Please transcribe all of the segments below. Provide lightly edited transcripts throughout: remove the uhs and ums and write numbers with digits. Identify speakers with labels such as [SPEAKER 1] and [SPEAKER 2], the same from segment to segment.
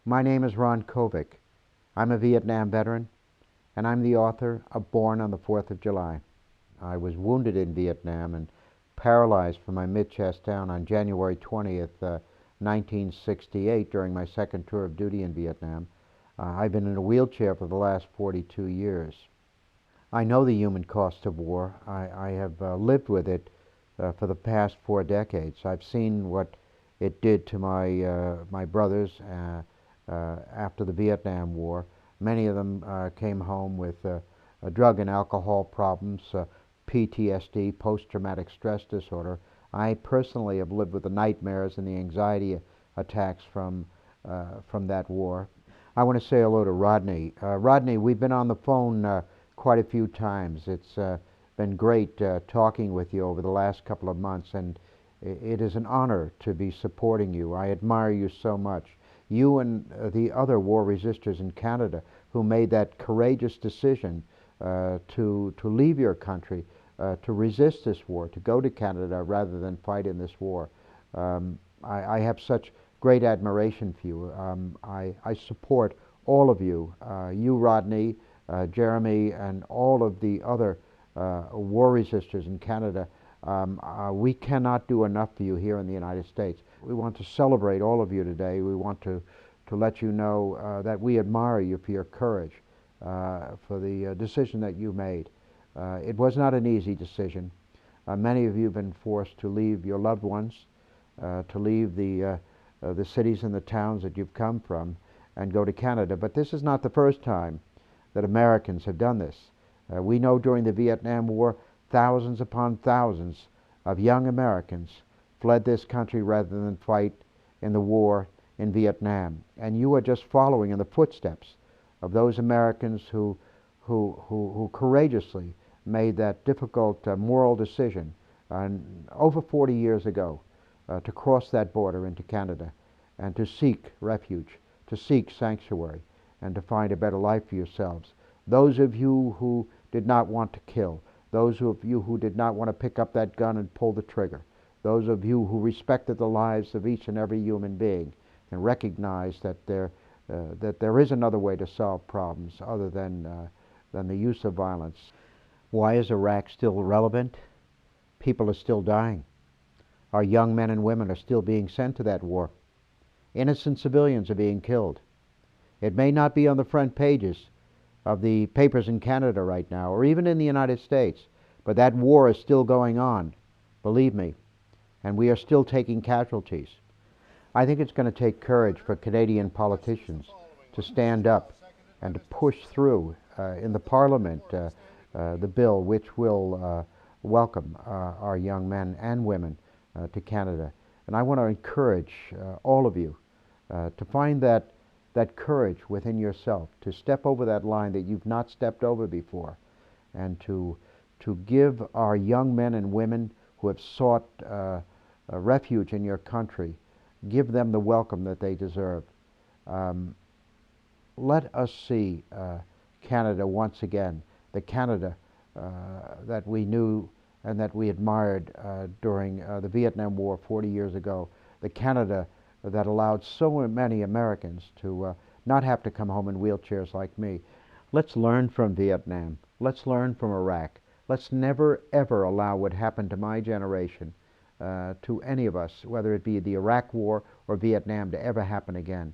[SPEAKER 1] My name is Ron Kovic. I'm a Vietnam veteran, and I'm the author of Born on the 4th of July. I was wounded in Vietnam and paralyzed from my mid-chest down on January 20th, 1968 during my second tour of duty in Vietnam. I've been in a wheelchair for the last 42 years. I know the human cost of war. I have lived with it for the past 4 decades. I've seen what it did to my brothers after the Vietnam War. Many of them came home with drug and alcohol problems, PTSD, post-traumatic stress disorder. I personally have lived with the nightmares and the anxiety attacks from that war. I want to say hello to Rodney. Rodney, we've been on the phone quite a few times. It's been great talking with you over the last couple of months, and it is an honor to be supporting you. I admire you so much. You and the other war resistors in Canada who made that courageous decision to leave your country, to resist this war, to go to Canada rather than fight in this war. I have such great admiration for you. I support all of you, you Rodney, Jeremy, and all of the other war resistors in Canada. We cannot do enough for you here in the United States. We want to celebrate all of you today. We want to let you know that we admire you for your courage, for the decision that you made. It was not an easy decision. Many of you have been forced to leave your loved ones, to leave the cities and the towns that you've come from and go to Canada. But this is not the first time that Americans have done this. We know during the Vietnam War, thousands upon thousands of young Americans fled this country rather than fight in the war in Vietnam. And you are just following in the footsteps of those Americans who courageously made that difficult moral decision over 40 years ago to cross that border into Canada and to seek refuge, to seek sanctuary, and to find a better life for yourselves. Those of you who did not want to kill, those of you who did not want to pick up that gun and pull the trigger, those of you who respected the lives of each and every human being and recognized that there is another way to solve problems other than the use of violence. Why is Iraq still relevant? People are still dying. Our young men and women are still being sent to that war. Innocent civilians are being killed. It may not be on the front pages of the papers in Canada right now, or even in the United States, but that war is still going on, believe me, and we are still taking casualties. I think it's going to take courage for Canadian politicians to stand up and to push through in the Parliament the bill which will welcome our young men and women to Canada. And I want to encourage all of you to find that courage within yourself, to step over that line that you've not stepped over before, and to give our young men and women who have sought refuge in your country, give them the welcome that they deserve. Let us see Canada once again, the Canada that we knew and that we admired during the Vietnam War 40 years ago, the Canada that allowed so many Americans to not have to come home in wheelchairs like me. Let's learn from Vietnam. Let's learn from Iraq. Let's never, ever allow what happened to my generation to any of us, whether it be the Iraq War or Vietnam, to ever happen again.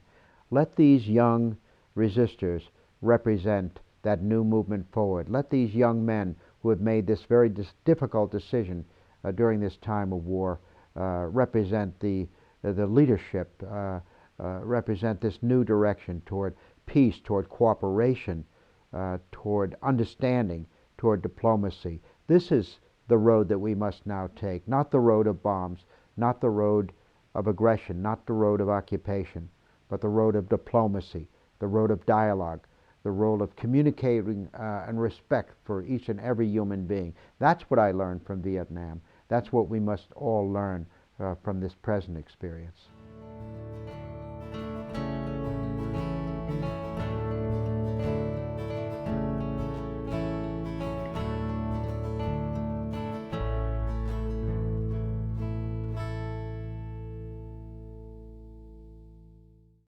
[SPEAKER 1] Let these young resistors represent that new movement forward. Let these young men who have made this very difficult decision during this time of war represent the leadership, represent this new direction toward peace, toward cooperation, toward understanding, toward diplomacy. This is the road that we must now take, not the road of bombs, not the road of aggression, not the road of occupation, but the road of diplomacy, the road of dialogue, the road of communicating and respect for each and every human being. That's what I learned from Vietnam. That's what we must all learn from this present experience.